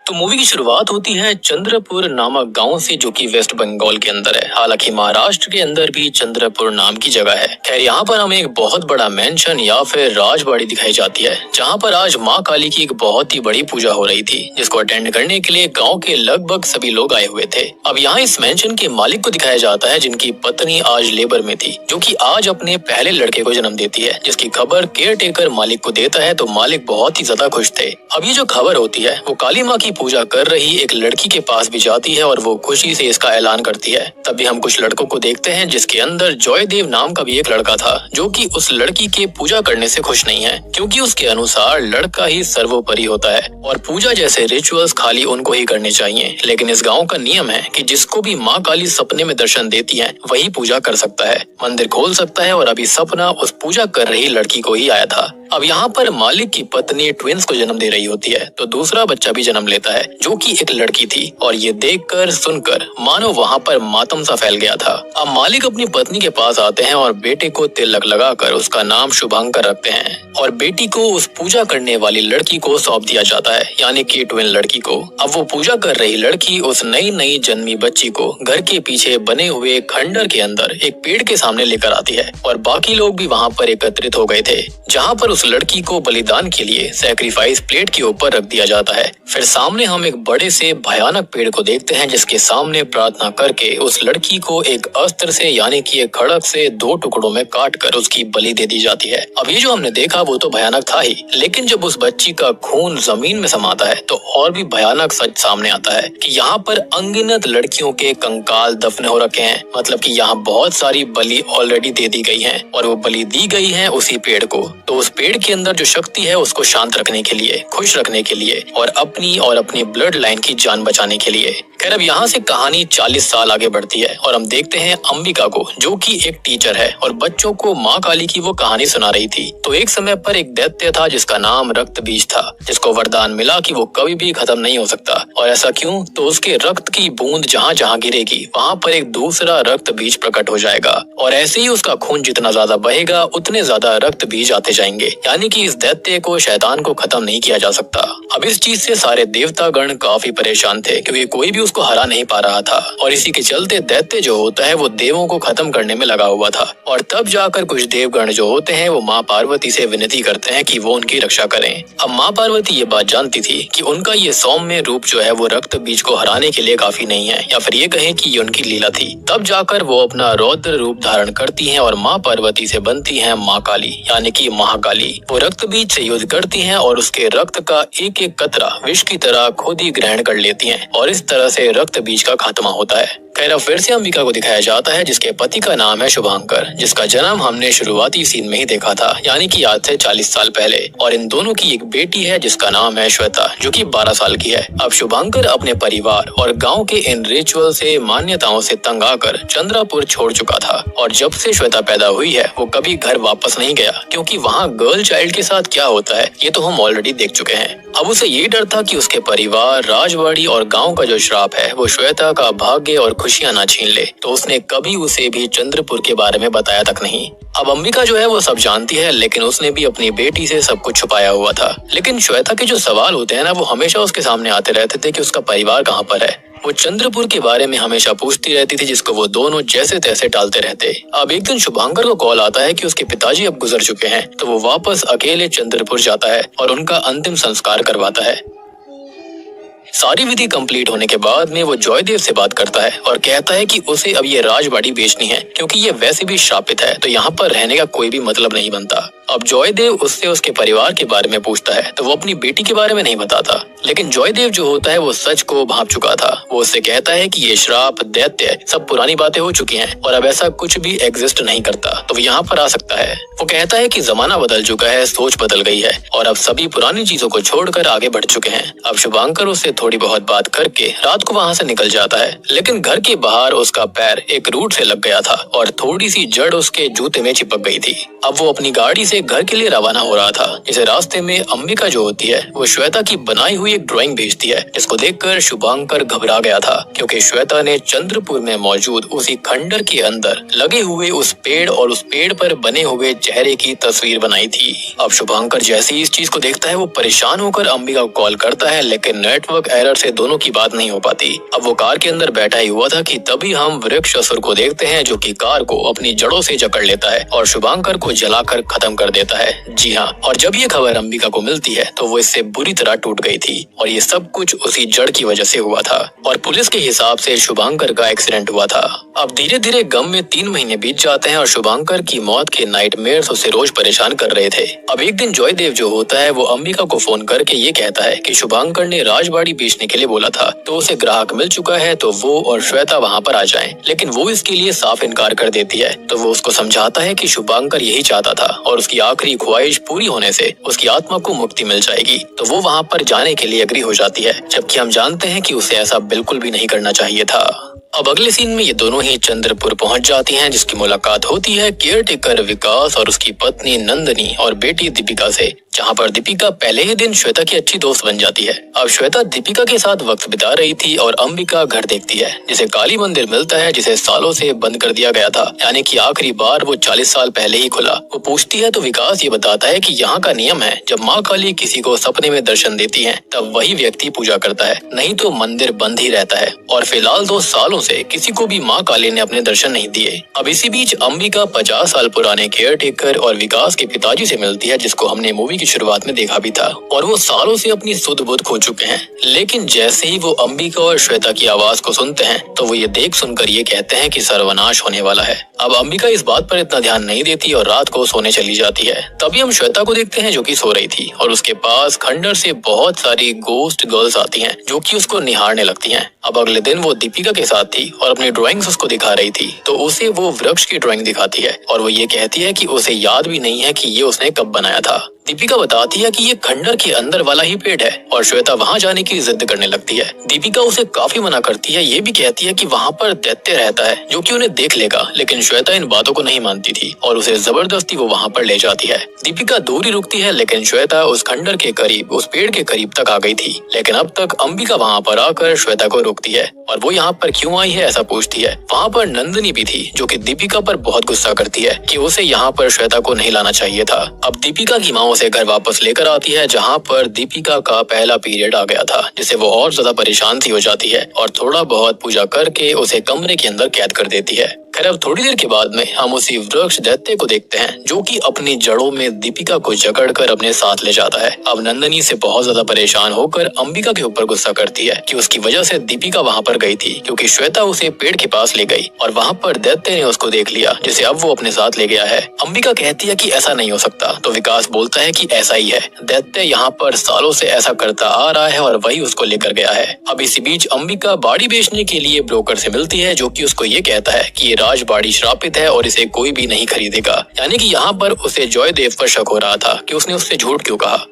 तो मूवी की शुरुआत होती है चंद्रपुर नामक गांव से, जो कि वेस्ट बंगाल के अंदर है। हालांकि महाराष्ट्र के अंदर भी चंद्रपुर नाम की जगह है। खैर, यहाँ पर हमें एक बहुत बड़ा मेंशन या फिर राजबाड़ी दिखाई जाती है, जहाँ पर आज माँ काली की एक बहुत ही बड़ी पूजा हो रही थी, जिसको अटेंड करने के लिए गाँव के लगभग सभी लोग आए हुए थे। अब यहाँ इस मेंशन के मालिक को दिखाया जाता है, जिनकी पत्नी आज लेबर में थी, जो कि आज अपने पहले लड़के को जन्म देती है, जिसकी खबर केयर टेकर मालिक को देता है। तो मालिक बहुत ही ज्यादा खुश थे। अब ये जो खबर होती है वो काली माँ की पूजा कर रही एक लड़की के पास भी जाती है और वो खुशी से इसका ऐलान करती है। तभी हम कुछ लड़कों को देखते हैं, जिसके अंदर जॉयदेव नाम का भी एक लड़का था, जो कि उस लड़की के पूजा करने से खुश नहीं है, क्योंकि उसके अनुसार लड़का ही सर्वोपरि होता है और पूजा जैसे रिचुअल्स खाली उनको ही करने चाहिए। लेकिन इस गाँव का नियम है कि जिसको भी माँ काली सपने में दर्शन देती है वही पूजा कर सकता है, मंदिर खोल सकता है। और अभी सपना उस पूजा कर रही लड़की को ही आया था। अब यहाँ पर मालिक की पत्नी ट्विंस को जन्म दे रही होती है, तो दूसरा बच्चा भी जन्म लेता है, जो कि एक लड़की थी। और ये देखकर सुनकर मानो वहाँ पर मातम सा फैल गया था। अब मालिक अपनी पत्नी के पास आते हैं और बेटे को तिलक लगाकर उसका नाम शुभांकर रखते हैं और बेटी को उस पूजा करने वाली लड़की को सौंप दिया जाता है, यानी कि ट्विन लड़की को। अब वो पूजा कर रही लड़की उस नई जन्मी बच्ची को घर के पीछे बने हुए खंडर के अंदर एक पेड़ के सामने लेकर आती है और बाकी लोग भी वहाँ पर एकत्रित हो गए थे, जहाँ पर उस लड़की को बलिदान के लिए सैक्रिफाइस प्लेट के ऊपर रख दिया जाता है। फिर सामने हम एक बड़े से भयानक पेड़ को देखते हैं, जिसके सामने प्रार्थना करके उस लड़की को एक अस्त्र से, यानी कि एक खड़क से 2 टुकड़ों में काट कर उसकी बलि दे दी जाती है। अब ये जो हमने देखा वो तो भयानक था ही, लेकिन जब उस बच्ची का खून जमीन में समाता है तो और भी भयानक सच सामने आता है कि यहाँ पर अनगिनत लड़कियों के कंकाल दफन हो रखे हैं। मतलब कि यहाँ बहुत सारी बलि ऑलरेडी दे दी गई है और वो बलि दी गई है उसी पेड़ को। तो उस पेड़ के अंदर जो शक्ति है उसको शांत रखने के लिए, खुश रखने के लिए और अपनी ब्लड लाइन की जान बचाने के लिए। खैर, अब यहाँ से कहानी 40 साल आगे बढ़ती है और हम देखते हैं अंबिका को, जो कि एक टीचर है और बच्चों को माँ काली की वो कहानी सुना रही थी। तो एक समय पर एक दैत्य था जिसका नाम रक्त बीज था, जिसको वरदान मिला कि वो कभी भी खत्म नहीं हो सकता। और ऐसा क्यों? तो उसके रक्त की बूंद जहाँ जहाँ गिरेगी वहाँ पर एक दूसरा रक्त बीज प्रकट हो जाएगा और ऐसे ही उसका खून जितना ज्यादा बहेगा उतने ज्यादा रक्त बीज आते जाएंगे, यानी कि इस दैत्य को, शैतान को खत्म नहीं किया जा सकता। अब इस चीज से सारे देवता गण काफी परेशान थे, क्योंकि कोई भी उसको हरा नहीं पा रहा था और इसी के चलते दैत्य जो होता है वो देवों को खत्म करने में लगा हुआ था। और तब जाकर कुछ देवगण जो होते हैं वो माँ पार्वती से विनती करते हैं कि वो उनकी रक्षा करें। अब माँ पार्वती ये बात जानती थी कि उनका ये सौम्य रूप जो है वो रक्त बीज को हराने के लिए काफी नहीं है, या फिर ये कहें कि ये उनकी लीला थी। तब जाकर वो अपना रौद्र रूप धारण करती हैं और माँ पार्वती से बनती हैं माँ काली, यानी कि महाकाली। वो रक्त बीज से युद्ध करती हैं और उसके रक्त का एक एक कतरा विष की तरह खुद ही ग्रहण कर लेती हैं और इस तरह से रक्त बीज का खात्मा होता है। खैर, अब फिर से अंबिका को दिखाया जाता है, जिसके पति का नाम है शुभांकर, जिसका जन्म हमने शुरुआती सीन में ही देखा था, यानी कि आज से 40 साल पहले। और इन दोनों की एक बेटी है जिसका नाम है श्वेता, जो कि 12 साल की है। अब शुभांकर अपने परिवार और गांव के इन रिचुअल से, मान्यताओं से तंग आकर चंद्रापुर छोड़ चुका था और जब से श्वेता पैदा हुई है वो कभी घर वापस नहीं गया, क्योंकि वहाँ गर्ल चाइल्ड के साथ क्या होता है ये तो हम ऑलरेडी देख चुके हैं। अब उसे ये डर था कि उसके परिवार, राजवाड़ी और गांव का जो श्राप है वो श्वेता का भाग्य और खुशियां ना छीन ले, तो उसने कभी उसे भी चंद्रपुर के बारे में बताया तक नहीं। अब अंबिका जो है वो सब जानती है, लेकिन उसने भी अपनी बेटी से सब कुछ छुपाया हुआ था। लेकिन श्वेता के जो सवाल होते हैं ना, वो हमेशा उसके सामने आते रहते थे कि उसका परिवार कहाँ पर है। वो चंद्रपुर के बारे में हमेशा पूछती रहती थी, जिसको वो दोनों जैसे तैसे टालते रहते। अब एक दिन शुभांकर को कॉल आता है कि उसके पिताजी अब गुजर चुके हैं, तो वो वापस अकेले चंद्रपुर जाता है और उनका अंतिम संस्कार करवाता है। सारी विधि कंप्लीट होने के बाद में वो जॉयदेव से बात करता है और कहता है कि उसे अब ये राजबाड़ी बेचनी है, क्योंकि ये वैसे भी श्रापित है, तो यहाँ पर रहने का कोई भी मतलब नहीं बनता। अब जॉयदेव उससे उसके परिवार के बारे में पूछता है, तो वो अपनी बेटी के बारे में नहीं बताता। लेकिन जॉयदेव जो होता है वो सच को भांप चुका था। वो उससे कहता है कि ये श्राप, दैत्य सब पुरानी बातें हो चुकी हैं और अब ऐसा कुछ भी एग्जिस्ट नहीं करता, तो वो यहाँ पर आ सकता है। वो कहता है कि जमाना बदल चुका है, सोच बदल गई है और अब सभी पुरानी चीजों को छोड़कर आगे बढ़ चुके हैं। अब शुभांकर उससे थोड़ी बहुत बात करके रात को वहाँ से निकल जाता है, लेकिन घर के बाहर उसका पैर एक रूट से लग गया था और थोड़ी सी जड़ उसके जूते में चिपक गई थी। अब वो अपनी गाड़ी से अपने घर के लिए रवाना हो रहा था। इसे रास्ते में अंबिका जो होती है वो श्वेता की बनाई हुई एक ड्राइंग भेजती है, जिसको देखकर शुभांकर घबरा गया था, क्योंकि श्वेता ने चंद्रपुर में मौजूद उसी खंडर के अंदर लगे हुए उस पेड़ और उस पेड़ पर बने हुए चेहरे की तस्वीर बनाई थी। अब शुभांकर जैसे ही इस चीज को देखता है वो परेशान होकर अंबिका को कॉल करता है, लेकिन नेटवर्क एरर से दोनों की बात नहीं हो पाती। अब वो कार के अंदर बैठा ही हुआ था कि तभी हम वृक्षासुर को देखते हैं, जो कि कार को अपनी जड़ों से जकड़ लेता है और शुभांकर को जलाकर खत्म कर देता है। जी हाँ, और जब ये खबर अंबिका को मिलती है तो वो इससे बुरी तरह टूट गई थी और ये सब कुछ उसी जड़ की वजह से हुआ था और पुलिस के हिसाब से शुभांकर का एक्सीडेंट हुआ था। अब धीरे धीरे गम में 3 महीने बीत जाते हैं और शुभांकर की मौत के नाइटमेयर्स उसे रोज परेशान कर रहे थे। अब एक दिन जॉयदेव जो होता है वो अंबिका को फोन करके ये कहता है कि शुभांकर ने राजबाड़ी बेचने के लिए बोला था, तो उसे ग्राहक मिल चुका है, तो वो और श्वेता वहाँ पर आ जाएं। लेकिन वो इसके लिए साफ इनकार कर देती है। तो वो उसको समझाता है कि शुभांकर यही चाहता था और उसकी आखिरी ख्वाहिश पूरी होने से उसकी आत्मा को मुक्ति मिल जाएगी। तो वो वहाँ पर जाने के लिए एग्री हो जाती है, जबकि हम जानते हैं कि उसे ऐसा बिल्कुल भी नहीं करना चाहिए था। अब अगले सीन में ये दोनों ही चंद्रपुर पहुंच जाती हैं, जिसकी मुलाकात होती है केयरटेकर विकास और उसकी पत्नी नंदनी और बेटी दीपिका से, जहां पर दीपिका पहले ही दिन श्वेता की अच्छी दोस्त बन जाती है। अब श्वेता दीपिका के साथ वक्त बिता रही थी और अंबिका घर देखती है, जिसे काली मंदिर मिलता है, जिसे सालों से बंद कर दिया गया था, यानी कि आखिरी बार वो 40 साल पहले ही खुला। वो पूछती है तो विकास ये बताता है कि यहाँ का नियम है, जब माँ काली किसी को सपने में दर्शन देती है तब वही व्यक्ति पूजा करता है, नहीं तो मंदिर बंद ही रहता है। और फिलहाल 2 सालों से किसी को भी माँ काली ने अपने दर्शन नहीं दिए। अब इसी बीच अंबिका 50 साल पुराने केयरटेकर और विकास के पिताजी से मिलती है, जिसको हमने मूवी की शुरुआत में देखा भी था, और वो सालों से अपनी सुध बुध खो चुके हैं। लेकिन जैसे ही वो अंबिका और श्वेता की आवाज को सुनते हैं तो वो ये देख सुनकर ये कहते हैं कि सर्वनाश होने वाला है। अब अंबिका इस बात पर इतना ध्यान नहीं देती और रात को सोने चली जाती है। तभी हम श्वेता को देखते हैं जो कि सो रही थी और उसके पास खंडर से बहुत सारी गोस्ट गर्ल्स आती हैं, जो कि उसको निहारने लगती हैं। अब अगले दिन वो दीपिका के साथ थी और अपनी ड्राइंग्स उसको दिखा रही थी, तो उसे वो वृक्ष की ड्राइंग दिखाती है और वो ये कहती है कि उसे याद भी नहीं है कि ये उसने कब बनाया था। दीपिका बताती है कि ये खंडर के अंदर वाला ही पेड़ है और श्वेता वहाँ जाने की जिद करने लगती है। दीपिका उसे काफी मना करती है, ये भी कहती है कि वहाँ पर दैत्य रहता है जो कि उन्हें देख लेगा, लेकिन श्वेता इन बातों को नहीं मानती थी और उसे जबरदस्ती वो वहाँ पर ले जाती है। दीपिका दूर ही रुकती है, लेकिन श्वेता उस खंडर के करीब, उस पेड़ के करीब तक आ गई थी। लेकिन अब तक अंबिका वहाँ पर आकर श्वेता को रोकती है और वो यहाँ पर क्यों आई है ऐसा पूछती है। वहाँ पर नंदनी भी थी, जो कि दीपिका पर बहुत गुस्सा करती है कि उसे यहाँ पर श्वेता को नहीं लाना चाहिए था। अब दीपिका की माँ उसे घर वापस लेकर आती है, जहाँ पर दीपिका का पहला पीरियड आ गया था, जिससे वो और ज्यादा परेशान सी हो जाती है और थोड़ा बहुत पूजा करके उसे कमरे के अंदर कैद कर देती है। खैर अब थोड़ी देर के बाद में हम उसी वृक्ष दैत्य को देखते हैं, जो कि अपनी जड़ों में दीपिका को जकड़कर अपने साथ ले जाता है। अब नंदनी से बहुत ज्यादा परेशान होकर अंबिका के ऊपर गुस्सा करती है कि उसकी वजह से दीपिका वहाँ पर गई थी, क्योंकि श्वेता उसे पेड़ के पास ले गई और वहाँ पर दैत्य ने उसको देख लिया, जिसे अब वो अपने साथ ले गया है। अंबिका कहती है कि ऐसा नहीं हो सकता, तो विकास बोलता है कि ऐसा ही है, दैत्य यहाँ पर सालों से ऐसा करता आ रहा है और वही उसको लेकर गया है। अब इसी बीच अंबिका बाड़ी बेचने के लिए ब्रोकर से मिलती है, जो कि उसको ये कहता है कि ये राजबाड़ी श्रापित है और इसे कोई भी नहीं खरीदेगा। यानी कि यहाँ पर उसे जॉयदेव पर शक हो रहा था कि उसने उससे झूठ क्यों कहा।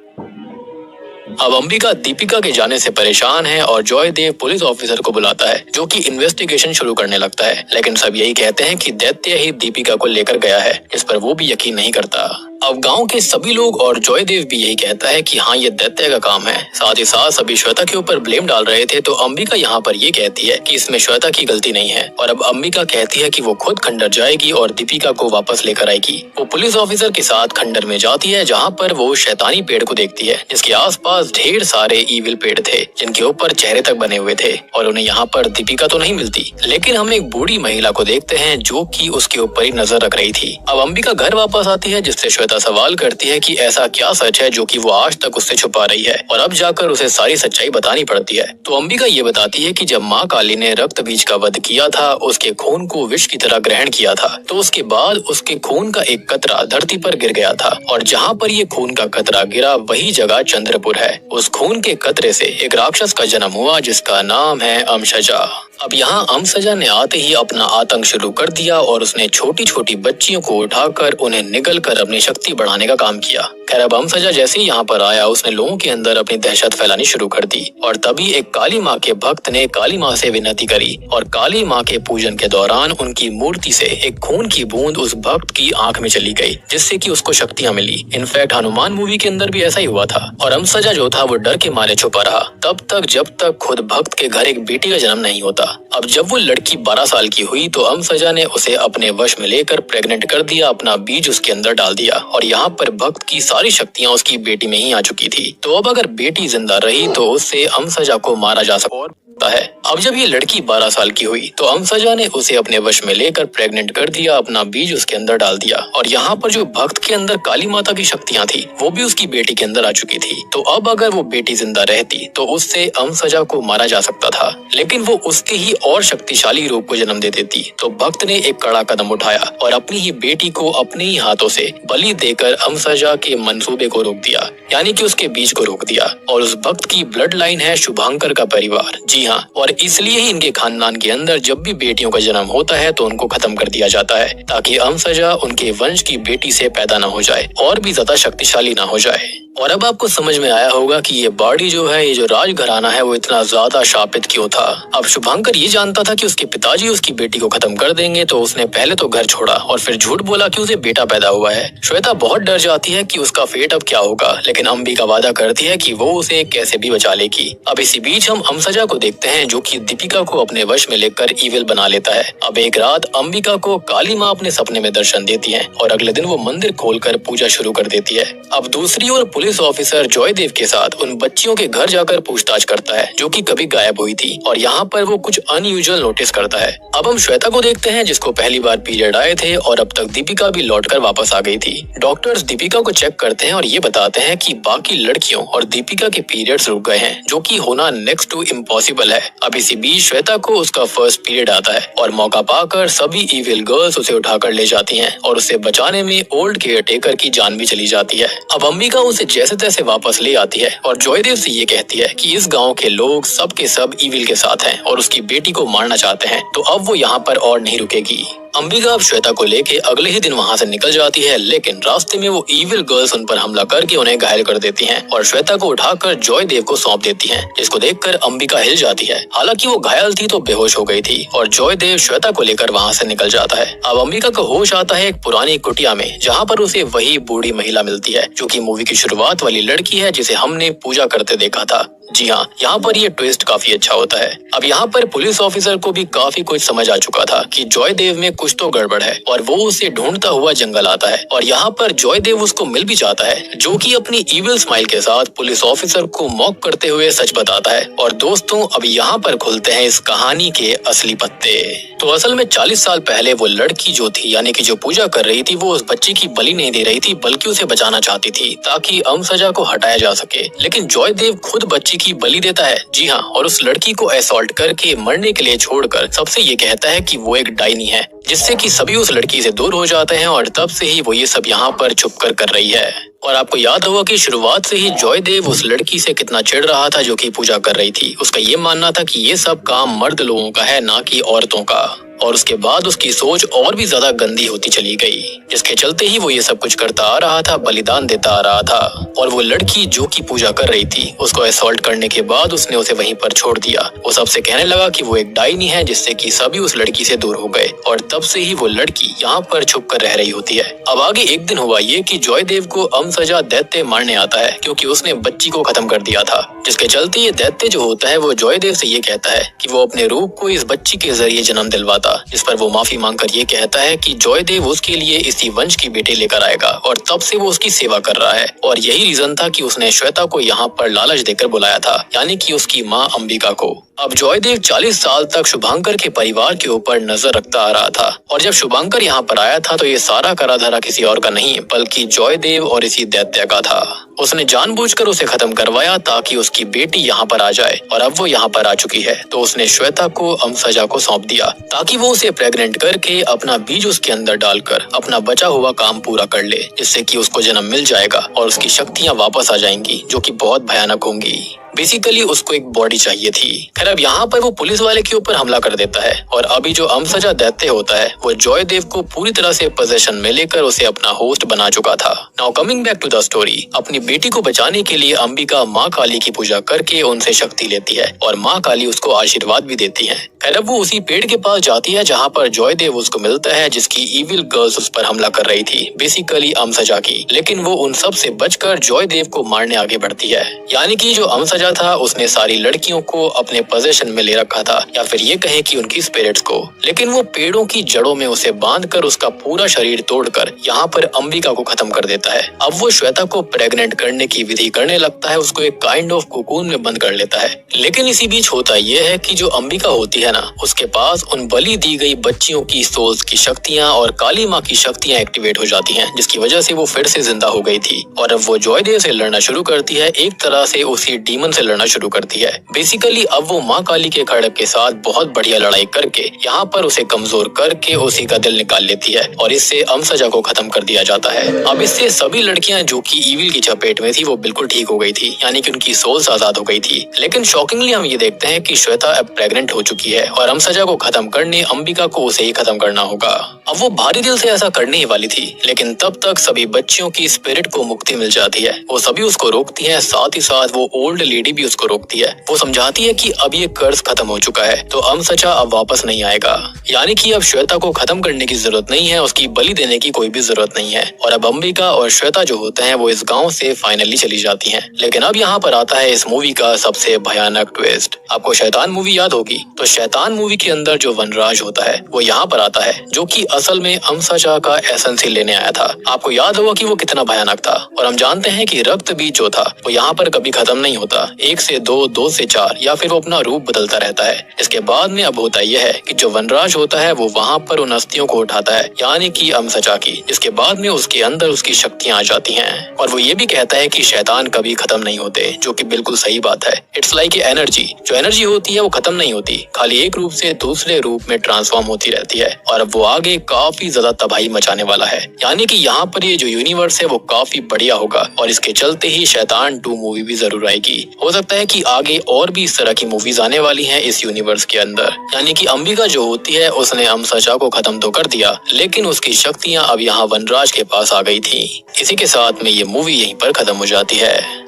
अब अंबिका दीपिका के जाने से परेशान है और जॉयदेव पुलिस ऑफिसर को बुलाता है, जो कि इन्वेस्टिगेशन शुरू करने लगता है। लेकिन सब यही कहते हैं कि दैत्य ही दीपिका को लेकर गया है, इस पर वो भी यकीन नहीं करता। अब गांव के सभी लोग और जॉयदेव भी यही कहता है कि हाँ ये दैत्य का काम है। साथ ही साथ सभी श्वेता के ऊपर ब्लेम डाल रहे थे, तो अंबिका यहाँ पर ये कहती है कि इसमें श्वेता की गलती नहीं है। और अब अंबिका कहती है कि वो खुद खंडर जाएगी और दीपिका को वापस लेकर आएगी। वो पुलिस ऑफिसर के साथ खंडर में जाती है, जहाँ पर वो शैतानी पेड़ को देखती है, जिसके आसपास ढेर सारे ईविल पेड़ थे, जिनके ऊपर चेहरे तक बने हुए थे। और उन्हें यहाँ पर दीपिका तो नहीं मिलती, लेकिन हम एक बूढ़ी महिला को देखते हैं, जो कि उसके ऊपर ही नजर रख रही थी। अब अंबिका घर वापस आती है, जिससे श्वेता सवाल करती है कि ऐसा क्या सच है जो कि वो आज तक उससे छुपा रही है, और अब जाकर उसे सारी सच्चाई बतानी पड़ती है। तो अंबिका ये बताती है कि जब माँ काली ने रक्त बीज का वध किया था, उसके खून को विष की तरह ग्रहण किया था, तो उसके बाद उसके खून का एक कतरा धरती पर गिर गया था, और जहाँ पर ये खून का कतरा गिरा वही जगह चंद्रपुर है। उस खून के कतरे से एक राक्षस का जन्म हुआ, जिसका नाम है अमशजा। अब यहाँ अमशजा ने आते ही अपना आतंक शुरू कर दिया और उसने छोटी छोटी बच्चियों को उठाकर उन्हें निगल कर अपनी शक्ति बढ़ाने का काम किया। खैर अब अमसजा जैसे ही यहाँ पर आया उसने लोगों के अंदर अपनी दहशत फैलानी शुरू कर दी और तभी एक काली माँ के भक्त ने काली माँ से विनती करी और काली माँ के पूजन के दौरान उनकी मूर्ति से एक खून की बूंद उस भक्त की आंख में चली गई, जिससे कि उसको शक्तियाँ मिली। इनफैक्ट हनुमान मूवी के अंदर भी ऐसा ही हुआ था और अमसजा जो था वो डर के मारे छुपा रहा तब तक जब तक खुद भक्त के घर एक बेटी का जन्म नहीं होता। अब जब वो लड़की 12 साल की हुई तो अमसजा ने उसे अपने वश में लेकर प्रेग्नेंट कर दिया, अपना बीज उसके अंदर डाल दिया और यहाँ पर भक्त की सारी शक्तियाँ उसकी बेटी में ही आ चुकी थी। तो अब अगर बेटी जिंदा रही तो उससे अमसजा को मारा जा सकता है। अब जब ये लड़की 12 साल की हुई तो अमसजा ने उसे अपने वश में लेकर प्रेग्नेंट कर दिया, अपना बीज उसके अंदर डाल दिया और यहाँ पर जो भक्त के अंदर काली माता की शक्तियाँ थी वो भी उसकी बेटी के अंदर आ चुकी थी। तो अब अगर वो बेटी जिंदा रहती तो उससे अमसजा को मारा जा सकता था, लेकिन वो उसके ही और शक्तिशाली रूप को जन्म दे देती। तो भक्त ने एक कड़ा कदम उठाया और अपनी ही बेटी को अपने ही हाथों से बलि देकर अमसजा के मंसूबे को रोक दिया, यानी कि उसके बीज को रोक दिया। और उस भक्त की ब्लड लाइन है शुभांकर का परिवार। जी हाँ, और इसलिए ही इनके खानदान के अंदर जब भी बेटियों का जन्म होता है तो उनको खत्म कर दिया जाता है, ताकि अमसजा उनके वंश की बेटी से पैदा न हो जाए और भी ज्यादा शक्तिशाली न हो जाए। और अब आपको समझ में आया होगा कि ये बाड़ी जो है, ये जो राजघराना है, वो इतना ज्यादा शापित क्यों था। अब शुभांकर ये जानता था कि उसके पिताजी उसकी बेटी को खत्म कर देंगे, तो उसने पहले तो घर छोड़ा और फिर झूठ बोला कि उसे बेटा पैदा हुआ है। श्वेता बहुत डर जाती है कि उसका फेट अब क्या होगा, लेकिन अंबिका वादा करती है कि वो उसे कैसे भी बचा लेगी। अब इसी बीच हम अमसजा को देखते हैं जो कि दीपिका को अपने वश में लेकर ईविल बना लेता है। अब एक रात अंबिका को काली माँ अपने सपने में दर्शन देती है और अगले दिन वो मंदिर खोलकर पूजा शुरू कर देती है। अब दूसरी ओर पुलिस ऑफिसर जॉयदेव के साथ उन बच्चियों के घर जाकर पूछताछ करता है जो कि कभी गायब हुई थी और यहाँ पर वो कुछ अनयूजुअल नोटिस करता है। अब हम श्वेता को देखते हैं जिसको पहली बार पीरियड आए थे और अब तक दीपिका भी लौटकर वापस आ गई थी। डॉक्टर्स दीपिका को चेक करते हैं और ये बताते हैं कि बाकी लड़कियों और दीपिका के पीरियड्स रुक गए हैं, जो कि होना नेक्स्ट टू इम्पॉसिबल है। अब इसी बीच श्वेता को उसका फर्स्ट पीरियड आता है और मौका पाकर सभी इविल गर्ल्स उसे उठाकर ले जाती हैं और उसे बचाने में ओल्ड केयर टेकर की जान भी चली जाती है। अब अंबिका उसे जैसे तैसे वापस ले आती है और जॉयदेव से ये कहती है कि इस गांव के लोग सब के सब इविल के साथ हैं और उसकी बेटी को मारना चाहते हैं, तो अब वो यहाँ पर और नहीं रुकेगी। अंबिका अब श्वेता को लेके अगले ही दिन वहाँ से निकल जाती है, लेकिन रास्ते में वो इविल गर्ल्स उन पर हमला करके उन्हें घायल कर देती हैं और श्वेता को उठाकर जॉयदेव को सौंप देती हैं, जिसको देखकर अंबिका हिल जाती है। हालांकि वो घायल थी तो बेहोश हो गई थी और जॉयदेव श्वेता को लेकर वहाँ से निकल जाता है। अब अंबिका को होश आता है एक पुरानी कुटिया में, जहाँ पर उसे वही बूढ़ी महिला मिलती है जो कि मूवी की शुरुआत वाली लड़की है जिसे हमने पूजा करते देखा था। जी हाँ, यहाँ पर ये ट्विस्ट काफी अच्छा होता है। अब यहाँ पर पुलिस ऑफिसर को भी काफी कुछ समझ आ चुका था कि जॉयदेव में कुछ तो गड़बड़ है और वो उसे ढूंढता हुआ जंगल आता है और यहाँ पर जॉयदेव उसको मिल भी जाता है, जो कि अपनी इविल स्माइल के साथ पुलिस ऑफिसर को मॉक करते हुए सच बताता है। और दोस्तों, अब यहाँ पर खुलते हैं इस कहानी के असली पत्ते। तो असल में 40 साल पहले वो लड़की जो थी, यानी कि जो पूजा कर रही थी, वो उस बच्ची की बलि नहीं दे रही थी बल्कि उसे बचाना चाहती थी ताकि अमसजा को हटाया जा सके। लेकिन जॉयदेव खुद बच्ची की बलि देता है। जी हाँ, और उस लड़की को असॉल्ट करके मरने के लिए छोड़कर सबसे ये कहता है कि वो एक डायनी है, जिससे कि सभी उस लड़की से दूर हो जाते हैं और तब से ही वो ये सब यहाँ पर छुप कर रही है। और आपको याद होगा कि शुरुआत से ही जॉयदेव उस लड़की से कितना चिढ़ रहा था जो कि पूजा कर रही थी। उसका ये मानना था कि ये सब काम मर्द लोगों का है, ना कि औरतों का। और उसके बाद उसकी सोच और भी ज्यादा गंदी होती चली गई, जिसके चलते ही वो ये सब कुछ करता आ रहा था, बलिदान देता आ रहा था। और वो लड़की जो कि पूजा कर रही थी, उसको असॉल्ट करने के बाद उसने उसे वहीं पर छोड़ दिया। वो सबसे कहने लगा कि वो एक डायनी है, जिससे कि सभी उस लड़की से दूर हो गए और तब से ही वो लड़की यहाँ पर छुप कर रह रही होती है। अब आगे एक दिन हुआ ये कि जॉयदेव को अमसजा दैत्य मारने आता है, क्योंकि उसने बच्ची को खत्म कर दिया था, जिसके चलते ये दैत्य जो होता है वो जॉयदेव से ये कहता है कि वो अपने रूप को इस बच्ची के जरिए जन्म दिलवाता, जिस पर वो माफी मांगकर ये कहता है कि जॉयदेव उसके लिए इसी वंश की बेटी लेकर आएगा और तब से वो उसकी सेवा कर रहा है। और यही रीजन था कि उसने श्वेता को यहाँ पर लालच देकर बुलाया था, यानी कि उसकी माँ अंबिका को। अब जॉयदेव 40 साल तक शुभांकर के परिवार के ऊपर नजर रखता आ रहा था और जब शुभांकर यहाँ पर आया था तो ये सारा करा धरा किसी और का नहीं बल्कि जॉयदेव और इसी दैत्य का था। उसने जानबूझकर उसे खत्म करवाया ताकि उसकी बेटी यहाँ पर आ जाए और अब वो यहाँ पर आ चुकी है, तो उसने श्वेता को अमसजा को सौंप दिया ताकि वो उसे प्रेग्नेंट करके अपना बीज उसके अंदर डालकर अपना बचा हुआ काम पूरा कर ले, जिससे कि उसको जन्म मिल जाएगा और उसकी शक्तियाँ वापस आ जाएंगी, जो कि बहुत भयानक होंगी। बेसिकली उसको एक बॉडी चाहिए थी। खैर अब यहाँ पर वो पुलिस वाले के ऊपर हमला कर देता है और अभी जो अमसजा दैत्य होता है वो जॉयदेव को पूरी तरह से पोजेशन में लेकर उसे अपना होस्ट बना चुका था। Now coming back to the story, अपनी बेटी को बचाने के लिए अंबिका माँ काली की पूजा करके उनसे शक्ति लेती है और माँ काली उसको आशीर्वाद भी देती है। खैर अब वो उसी पेड़ के पास जाती है जहाँ पर जॉयदेव उसको मिलता है जिसकी इविल गर्ल्स उस पर हमला कर रही थी, बेसिकली अमसजा की। लेकिन वो उन सब से बचकर जॉयदेव को मारने आगे बढ़ती है। यानी कि जो अमसजा था उसने सारी लड़कियों को अपने पोजेशन में ले रखा था, या फिर ये कहें कि उनकी स्पिरिट्स को। लेकिन वो पेड़ों की जड़ों में उसे बांधकर उसका पूरा शरीर तोड़कर यहाँ पर अंबिका को खत्म कर देता है। अब वो श्वेता को प्रेग्नेंट करने की विधि करने लगता है, उसको एक काइंड ऑफ कोकून में बंद कर लेता है। लेकिन इसी बीच होता यह है कि जो अंबिका होती है ना, उसके पास उन बलि दी गई बच्चियों की सोल्स की शक्तियाँ और काली माँ की शक्तियाँ एक्टिवेट हो जाती हैं, जिसकी वजह से वो फिर से जिंदा हो गई थी। और अब वो जॉयदेव से लड़ना शुरू करती है, एक तरह से उसी डीमन से लड़ना शुरू करती है। बेसिकली अब वो माँ काली के खड़क के साथ बहुत बढ़िया लड़ाई करके यहाँ पर उसे कमजोर करके उसी का दिल निकाल लेती है और इससे अमसजा को खत्म कर दिया जाता है। अब इससे सभी लड़कियां जो कि ईविल की चपेट में थी वो बिल्कुल ठीक हो गई थी, यानी कि उनकी सोल्स आजाद हो गई थी। लेकिन शॉकिंगली हम ये देखते हैं कि श्वेता अब प्रेग्नेंट हो चुकी है और अमसजा को खत्म करने अंबिका को उसे ही खत्म करना होगा। अब वो भारी दिल से ऐसा करने ही वाली थी, लेकिन तब तक सभी बच्चियों की स्पिरिट को मुक्ति मिल जाती है। वो सभी उसको रोकती है, साथ ही साथ वो ओल्ड लेडी भी उसको रोकती है। वो समझाती है कि अब ये कर्ज खत्म हो चुका है तो अमसजा अब वापस नहीं आएगा, यानी कि अब श्वेता को खत्म करने की जरूरत नहीं है, उसकी बलि देने की कोई भी जरूरत नहीं है। और अब अंबिका और श्वेता जो होते हैं वो इस गांव से फाइनली चली जाती हैं। लेकिन अब यहाँ पर आता है इस मूवी का सबसे भयानक ट्विस्ट। आपको शैतान मूवी याद होगी, तो शैतान मूवी के अंदर जो वनराज होता है वो यहाँ पर आता है, जो कि असल में अमसजा का एसेंस ही लेने आया था। आपको याद होगा कि वो कितना भयानक था। और हम जानते हैं कि रक्त बीज जो था वो यहाँ पर कभी खत्म नहीं होता, 1 से 2, 2 से 4 या फिर वो अपना रूप बदलता रहता है। इसके बाद में अब होता यह है कि जो वनराज होता है वो वहाँ पर उन अस्थियों को उठाता है, यानी कि अमसजा की, जिसके बाद में उसके अंदर उसकी शक्तियाँ आ जाती हैं। और वो ये भी कहता है कि शैतान कभी खत्म नहीं होते, जो कि बिल्कुल सही बात है। इट्स लाइक एनर्जी, जो एनर्जी होती है वो खत्म नहीं होती, खाली एक रूप से दूसरे रूप में ट्रांसफॉर्म होती रहती है। और अब वो आगे काफी ज्यादा तबाही मचाने वाला है, यानी कि यहाँ पर ये जो यूनिवर्स है वो काफी बढ़िया होगा और इसके चलते ही शैतान 2 मूवी भी जरूर आएगी। हो सकता है कि आगे और भी इस तरह की मूवीज आने वाली हैं इस यूनिवर्स के अंदर। यानी कि अंबिका जो होती है उसने अमसजा को खत्म तो कर दिया, लेकिन उसकी शक्तियाँ अब यहाँ वनराज के पास आ गई थी। इसी के साथ में ये मूवी यहीं पर खत्म हो जाती है।